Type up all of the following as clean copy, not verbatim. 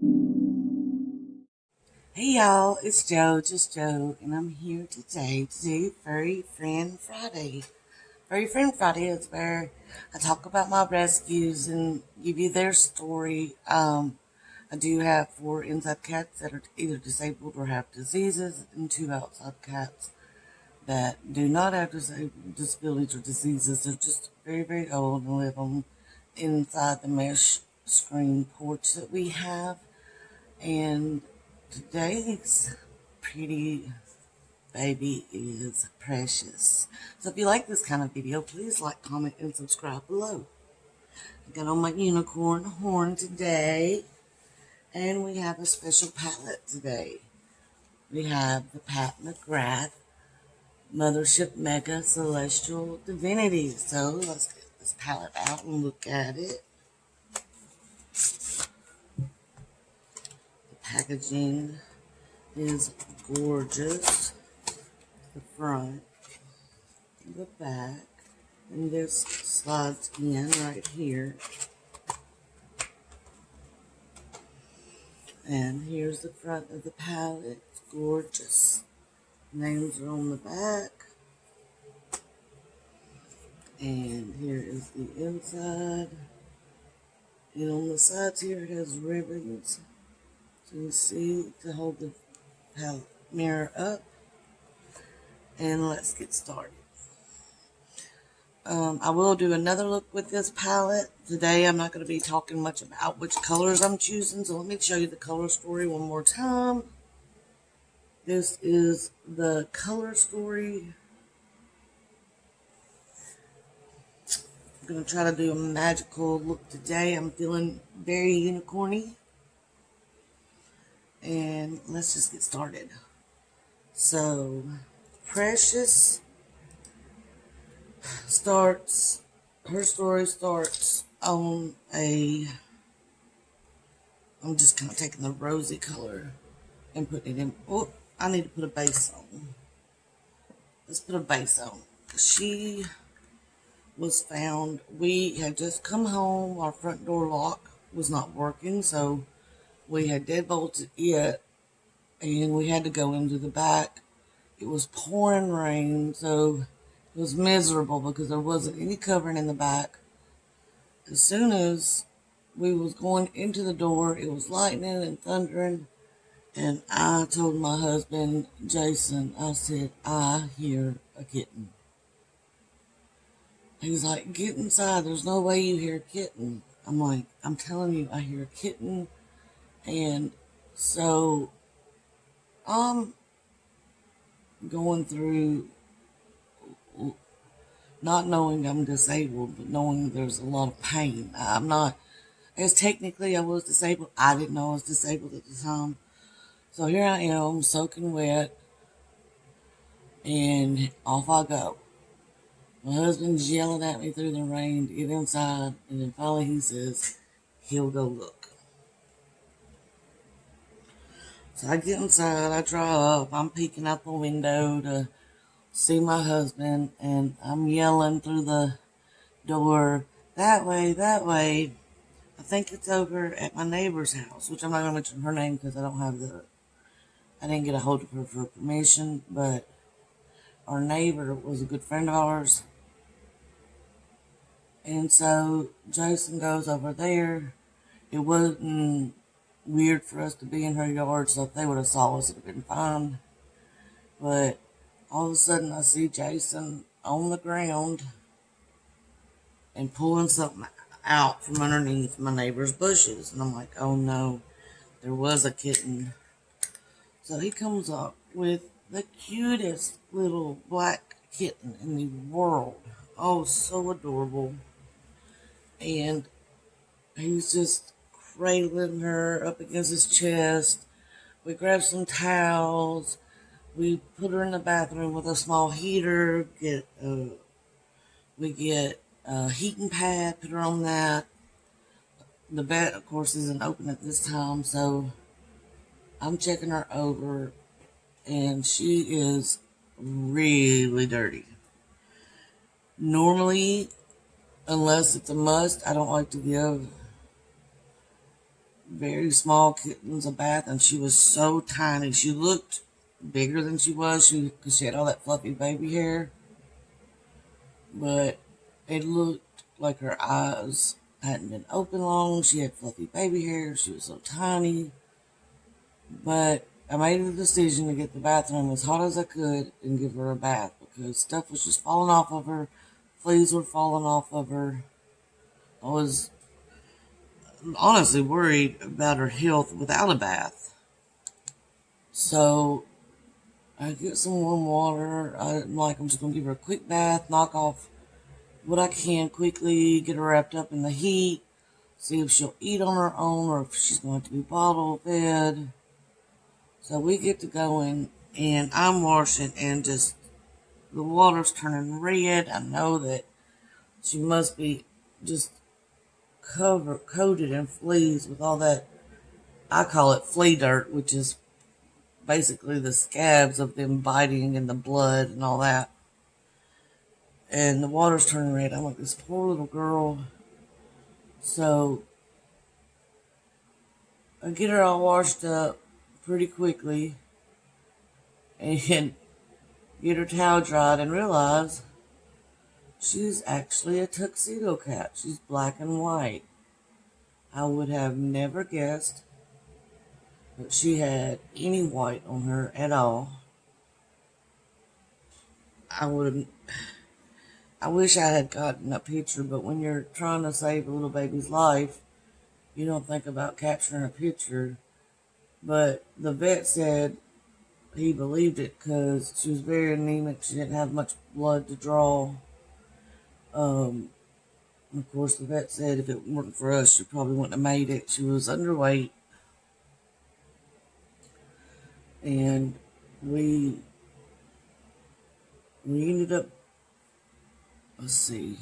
Hey y'all, it's Joe, just Joe, and I'm here today to do Furry Friend Friday. Furry Friend Friday is where I talk about my rescues and give you their story. I do have 4 inside cats that are either disabled or have diseases, and 2 outside cats that do not have disabilities or diseases. They're just very, very old and live on inside the mesh screen porch that we have. And today's pretty baby is Precious. So if you like this kind of video, please like, comment, and subscribe below. I got on my unicorn horn today, and we have a special palette today. We have the Pat McGrath Mthrshp Mega Celestial Divinity. So let's get this palette out and look at it. The packaging is gorgeous. The front, the back, and this slides in right here. And here's the front of the palette. It's gorgeous. Names are on the back. And here is the inside. And on the sides here it has ribbons. So you see, to hold the palette mirror up. And let's get started. I will do another look with this palette. Today I'm not going to be talking much about which colors I'm choosing, so let me show you the color story one more time. This is the color story. I'm going to try to do a magical look today. I'm feeling very unicorny. And let's just get started. So, Precious her story starts on I'm just kind of taking the rosy color and putting it in. Oh, I need to put a base on. Let's put a base on. She was found, we had just come home, our front door lock was not working, so we had deadbolted it, and we had to go into the back. It was pouring rain, so it was miserable because there wasn't any covering in the back. As soon as we was going into the door, it was lightning and thundering, and I told my husband, Jason, I said, I hear a kitten. He was like, get inside, there's no way you hear a kitten. I'm like, I'm telling you, I hear a kitten. And so I'm going through not knowing I'm disabled, but knowing there's a lot of pain. I'm not, as technically I was disabled, I didn't know I was disabled at the time. So here I am, soaking wet, and off I go. My husband's yelling at me through the rain to get inside, and then finally he says he'll go look. So I get inside, I drive up, I'm peeking out the window to see my husband, and I'm yelling through the door, that way, that way. I think it's over at my neighbor's house, which I'm not going to mention her name because I didn't get a hold of her for permission, but our neighbor was a good friend of ours. And so Jason goes over there. It wasn't weird for us to be in her yard, so if they would have saw us, it would have been fine. But all of a sudden, I see Jason on the ground and pulling something out from underneath my neighbor's bushes. And I'm like, oh no, there was a kitten. So he comes up with the cutest little black kitten in the world. Oh, so adorable. And he's just cradling her up against his chest. We grab some towels. We put her in the bathroom with a small heater. We get a heating pad, put her on that. The vet, of course, isn't open at this time, so I'm checking her over, and she is really dirty. Normally, unless it's a must, I don't like to give very small kittens a bath, and she was so tiny. She looked bigger than she was, because she had all that fluffy baby hair, but it looked like her eyes hadn't been open long. She had fluffy baby hair. She was so tiny. But I made the decision to get the bathroom as hot as I could and give her a bath, because stuff was just falling off of her. Fleas were falling off of her. I was honestly worried about her health without a bath. So I get some warm water. I'm just going to give her a quick bath, knock off what I can quickly, get her wrapped up in the heat, see if she'll eat on her own or if she's going to be bottle fed. So we get to going, and I'm washing, and just the water's turning red. I know that she must be just coated in fleas with all that. I call it flea dirt, which is basically the scabs of them biting and the blood and all that. And the water's turning red. I'm like, this poor little girl. So I get her all washed up pretty quickly and get her towel dried and realize she's actually a tuxedo cat. She's black and white. I would have never guessed that she had any white on her at all. I wish I had gotten a picture, but when you're trying to save a little baby's life, you don't think about capturing a picture. But the vet said he believed it because she was very anemic. She didn't have much blood to draw. Of course, the vet said if it weren't for us, she probably wouldn't have made it. She was underweight. And we ended up, let's see,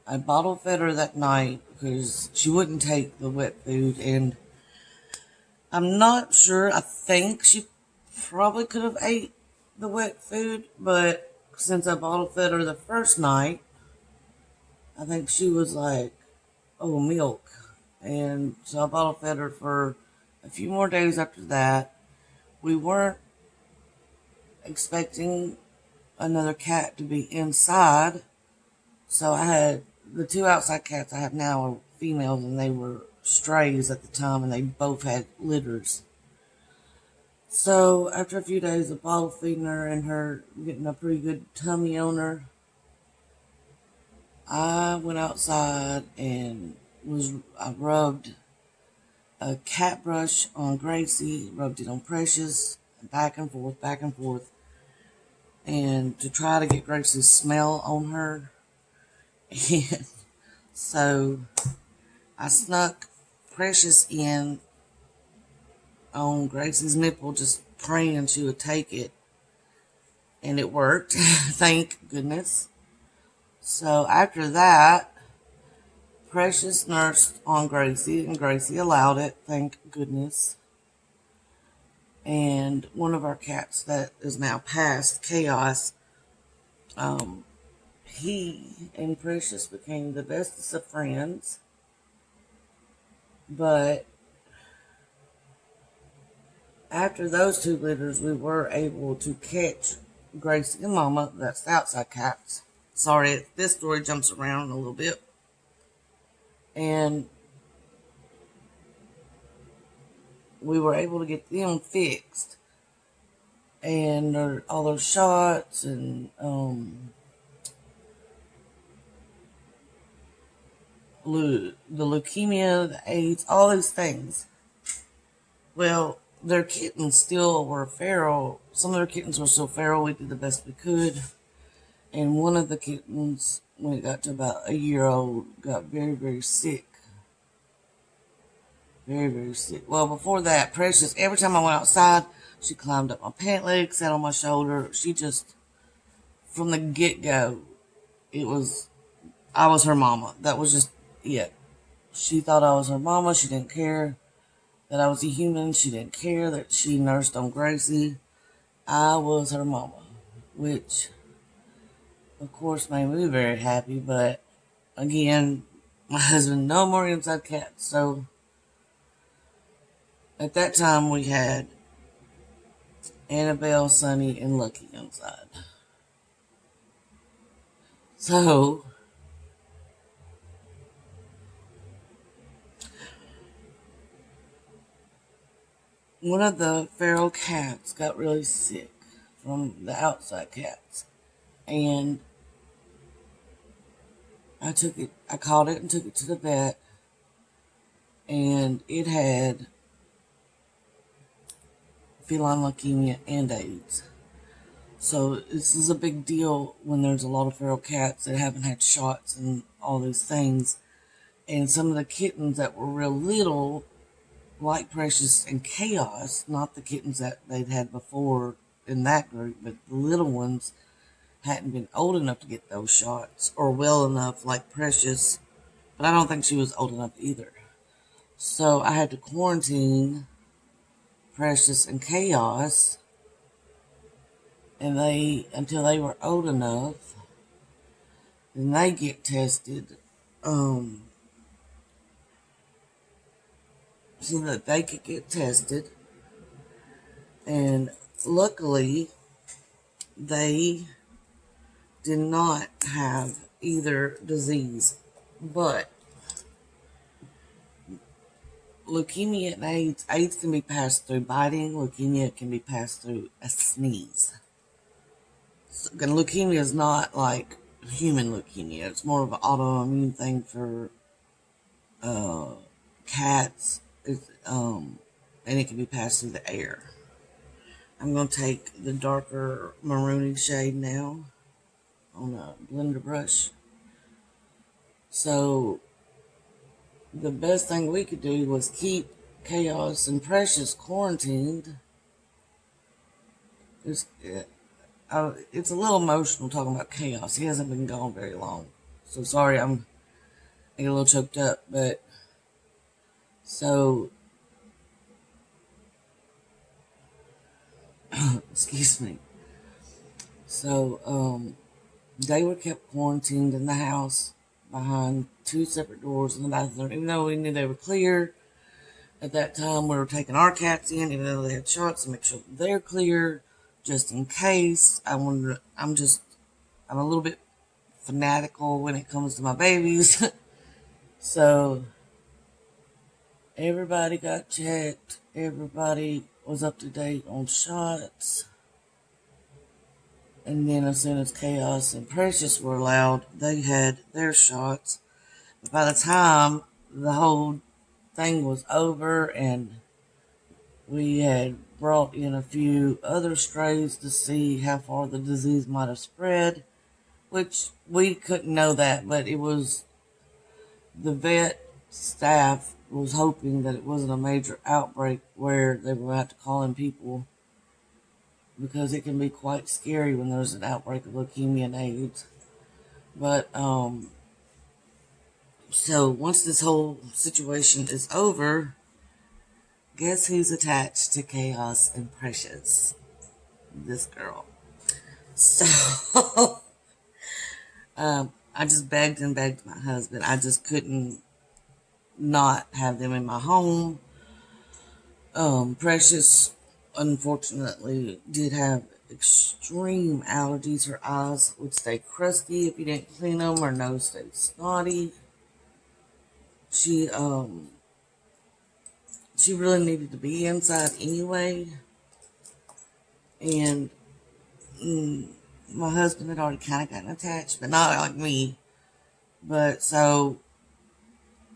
I bottle fed her that night because she wouldn't take the wet food, and I'm not sure. I think she probably could have ate the wet food, but since I bottle fed her the first night, I think she was like, oh, milk. And so I bottle fed her for a few more days after that. We weren't expecting another cat to be inside, so I had the two outside cats I have now are females, and they were strays at the time, and they both had litters. So after a few days of bottle feeding her and her getting a pretty good tummy on her, I went outside and I rubbed a cat brush on Gracie, rubbed it on Precious, back and forth, and to try to get Gracie's smell on her. And so I snuck Precious in on Gracie's nipple, just praying she would take it. And it worked, thank goodness. So after that, Precious nursed on Gracie, and Gracie allowed it, thank goodness. And one of our cats that is now past Chaos, he and Precious became the bestest of friends. But after those two litters, we were able to catch Gracie and Mama, that's the outside cats. Sorry, this story jumps around a little bit. And we were able to get them fixed. And all those shots and the leukemia, the AIDS, all these things. Well, their kittens still were feral. Some of their kittens were still feral. We did the best we could. And one of the kittens, when it got to about a year old, got very, very sick. Very, very sick. Well, before that, Precious, every time I went outside, she climbed up my pant leg, sat on my shoulder. She just, from the get-go, I was her mama. That was just it. She thought I was her mama. She didn't care that I was a human. She didn't care that she nursed on Gracie. I was her mama, which, of course, made me very happy. But, again, my husband, no more inside cats. So, At that time, we had Annabelle, Sunny, and Lucky inside. So, one of the feral cats got really sick from the outside cats. And I caught it and took it to the vet. And it had feline leukemia and AIDS. So this is a big deal when there's a lot of feral cats that haven't had shots and all these things. And some of the kittens that were real little, like Precious and Chaos, not the kittens that they'd had before in that group, but the little ones hadn't been old enough to get those shots, or well enough like Precious, but I don't think she was old enough either. So I had to quarantine Precious and Chaos, and until they were old enough, then they get tested, so that they could get tested. And luckily, they did not have either disease. But leukemia and AIDS can be passed through biting. Leukemia can be passed through a sneeze. So, and leukemia is not like human leukemia. It's more of an autoimmune thing for cats. And it can be passed through the air. I'm going to take the darker maroony shade now on a blender brush. So the best thing we could do was keep Chaos and Precious quarantined. It's a little emotional talking about Chaos. He hasn't been gone very long. So sorry, I get a little choked up, but so excuse me. So they were kept quarantined in the house behind two separate doors in the bathroom. Even though we knew they were clear at that time, we were taking our cats in, even though they had shots, to make sure they're clear, just in case. I'm a little bit fanatical when it comes to my babies. So everybody got checked. Everybody was up to date on shots. And then as soon as Chaos and Precious were allowed, they had their shots. But by the time the whole thing was over and we had brought in a few other strays to see how far the disease might have spread, which we couldn't know that, but it was the vet staff was hoping that it wasn't a major outbreak where they would have to call in people, because it can be quite scary when there's an outbreak of leukemia and AIDS. But so once this whole situation is over, guess who's attached to Chaos and Precious? This girl. So I just begged and begged my husband. I just couldn't not have them in my home. Precious, unfortunately, did have extreme allergies. Her eyes would stay crusty if you didn't clean them. Her nose stayed snotty. She really needed to be inside anyway. And my husband had already kind of gotten attached, but not like me. But so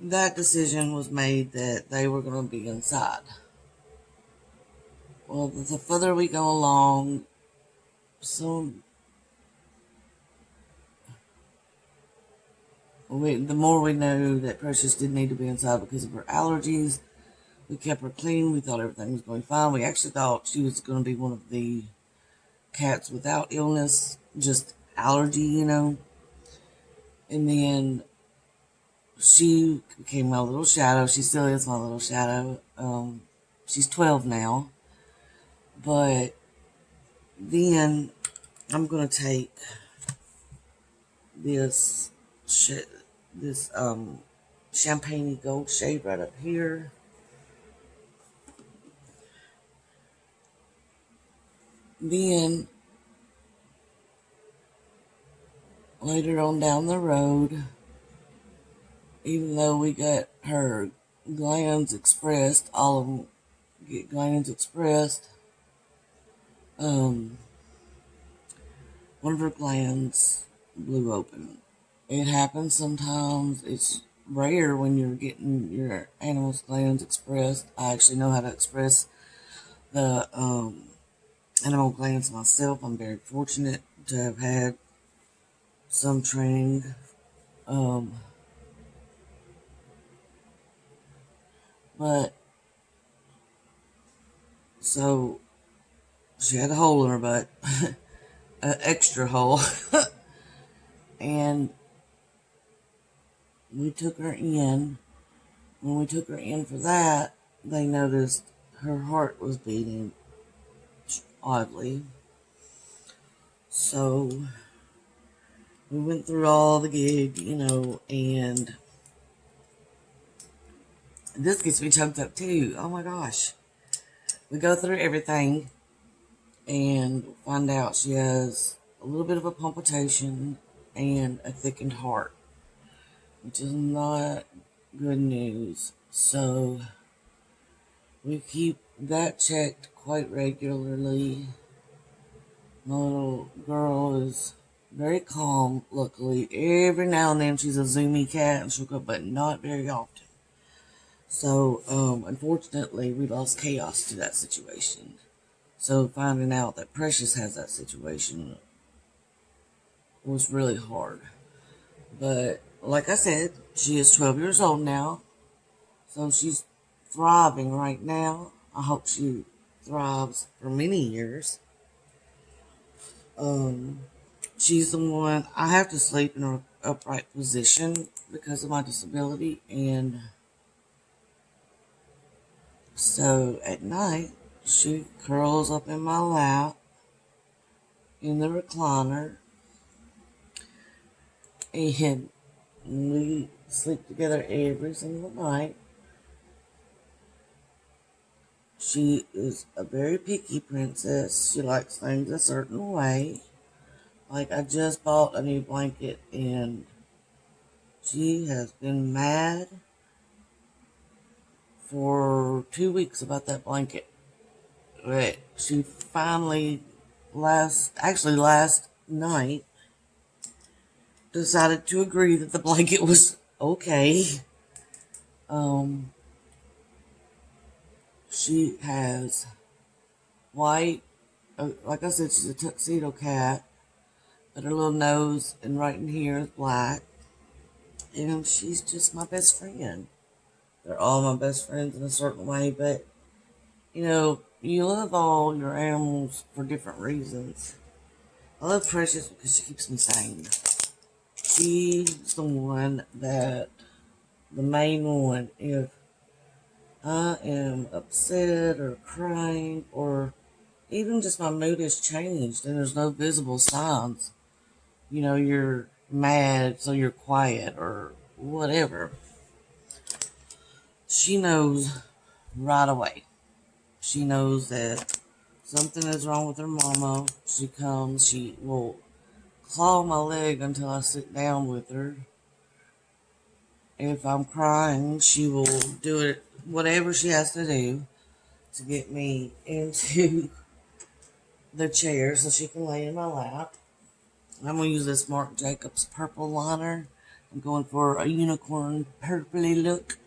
that decision was made that they were going to be inside. Well, the further we go along, the more we know that Precious did need to be inside because of her allergies. We kept her clean. We thought everything was going fine. We actually thought she was going to be one of the cats without illness, just allergy, And then she became my little shadow. She still is my little shadow. She's 12 now. But then I'm going to take this champagne gold shade right up here. Then later on down the road, even though we got her glands expressed, all of them get glands expressed, one of her glands blew open. It happens sometimes. It's rare when you're getting your animal's glands expressed. I actually know how to express the animal glands myself. I'm very fortunate to have had some training. But so she had a hole in her butt, an extra hole, and we took her in. When we took her in for that, they noticed her heart was beating oddly. So we went through all the gig, and this gets me choked up too. Oh my gosh. We go through everything and find out she has a little bit of a palpitation and a thickened heart, which is not good news. So we keep that checked quite regularly. My little girl is very calm, luckily. Every now and then she's a zoomy cat and she'll go, but not very often. So, unfortunately, we lost chaos to that situation. So finding out that Precious has that situation was really hard. But like I said, she is 12 years old now. So she's thriving right now. I hope she thrives for many years. She's the one, I have to sleep in an upright position because of my disability, and so at night she curls up in my lap in the recliner, and we sleep together every single night. She is a very picky princess. She likes things a certain way. Like, I just bought a new blanket and she has been mad for 2 weeks about that blanket. But she finally, last night, decided to agree that the blanket was okay. She has white, like I said, she's a tuxedo cat, but her little nose and right in here is black. And she's just my best friend. They're all my best friends in a certain way, but you love all your animals for different reasons. I love Precious because she keeps me sane. She's the one the main one. If I am upset or crying or even just my mood has changed and there's no visible signs, you're mad, so you're quiet or whatever, she knows right away. She knows that something is wrong with her mama. She comes, she will claw my leg until I sit down with her. If I'm crying, she will do it, whatever she has to do to get me into the chair so she can lay in my lap. I'm going to use this Marc Jacobs purple liner. I'm going for a unicorn purpley look.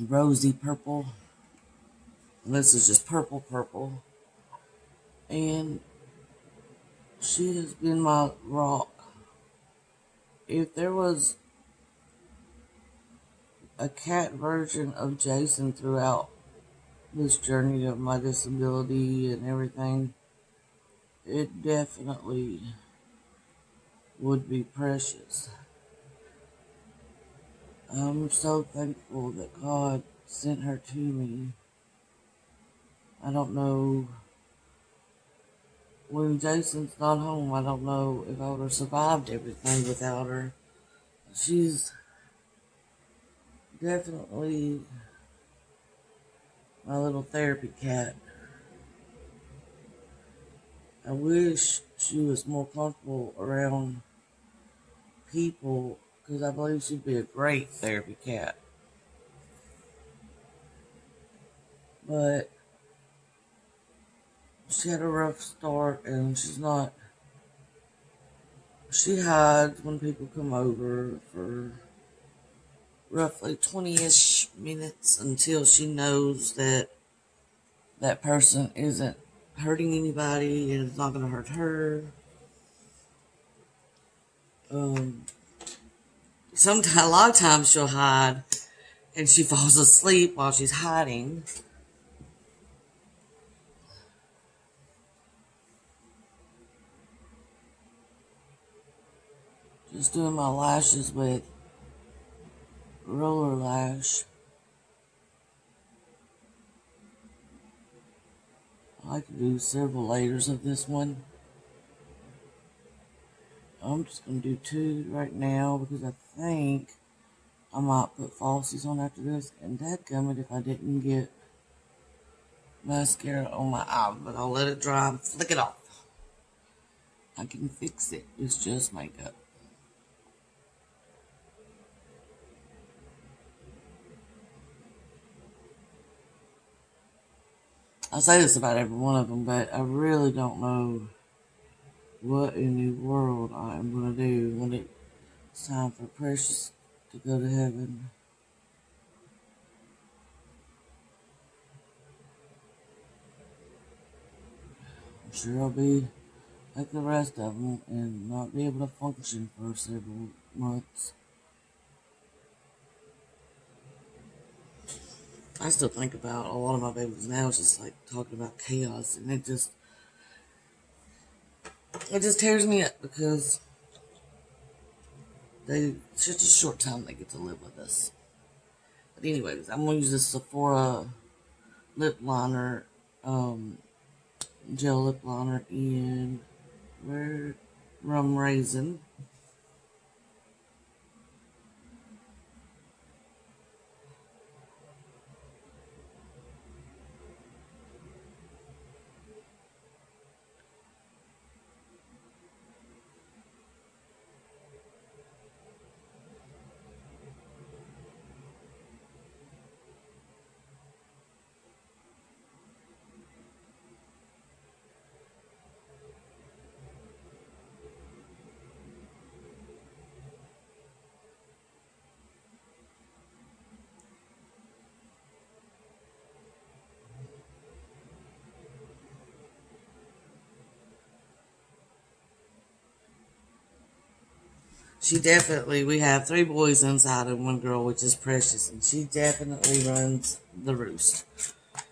Rosy purple. This is just purple. And she has been my rock. If there was a cat version of Jason throughout this journey of my disability and everything, it definitely would be Precious. I'm so thankful that God sent her to me. I don't know, when Jason's not home, I don't know if I would have survived everything without her. She's definitely my little therapy cat. I wish she was more comfortable around people because I believe she'd be a great therapy cat. But she had a rough start and she hides when people come over for roughly 20-ish minutes until she knows that that person isn't hurting anybody and it's not going to hurt her. Sometimes, a lot of times she'll hide and she falls asleep while she's hiding. Just doing my lashes with roller lash. I like to do several layers of this one. I'm just going to do 2 right now because I think I might put falsies on after this. And dadgummit if I didn't get mascara on my eye. But I'll let it dry and flick it off. I can fix it. It's just makeup. I say this about every one of them, but I really don't know what in the world I am going to do when it's time for Precious to go to heaven. I'm sure I'll be like the rest of them and not be able to function for several months. I still think about a lot of my babies now, it's just like talking about chaos, and it just tears me up because it's just a short time they get to live with us. But anyways, I'm going to use this Sephora lip liner, gel lip liner in Rum Raisin. We have 3 boys inside and 1 girl, which is Precious, and she definitely runs the roost.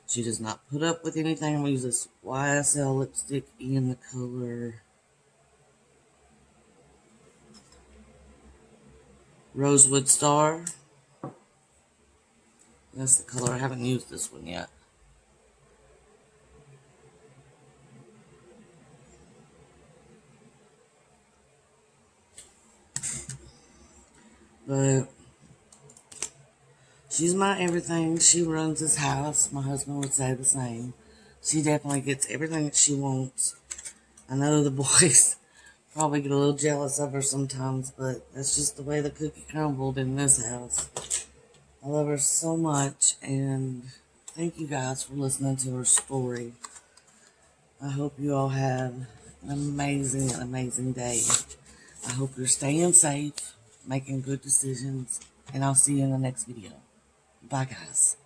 She does not put up with anything. I'm going to use this YSL lipstick in the color Rosewood Star. That's the color. I haven't used this one yet. But she's my everything. She runs this house. My husband would say the same. She definitely gets everything that she wants. I know the boys probably get a little jealous of her sometimes, but that's just the way the cookie crumbled in this house. I love her so much, and thank you guys for listening to her story. I hope you all have an amazing, amazing day. I hope you're staying safe, making good decisions, and I'll see you in the next video. Bye, guys.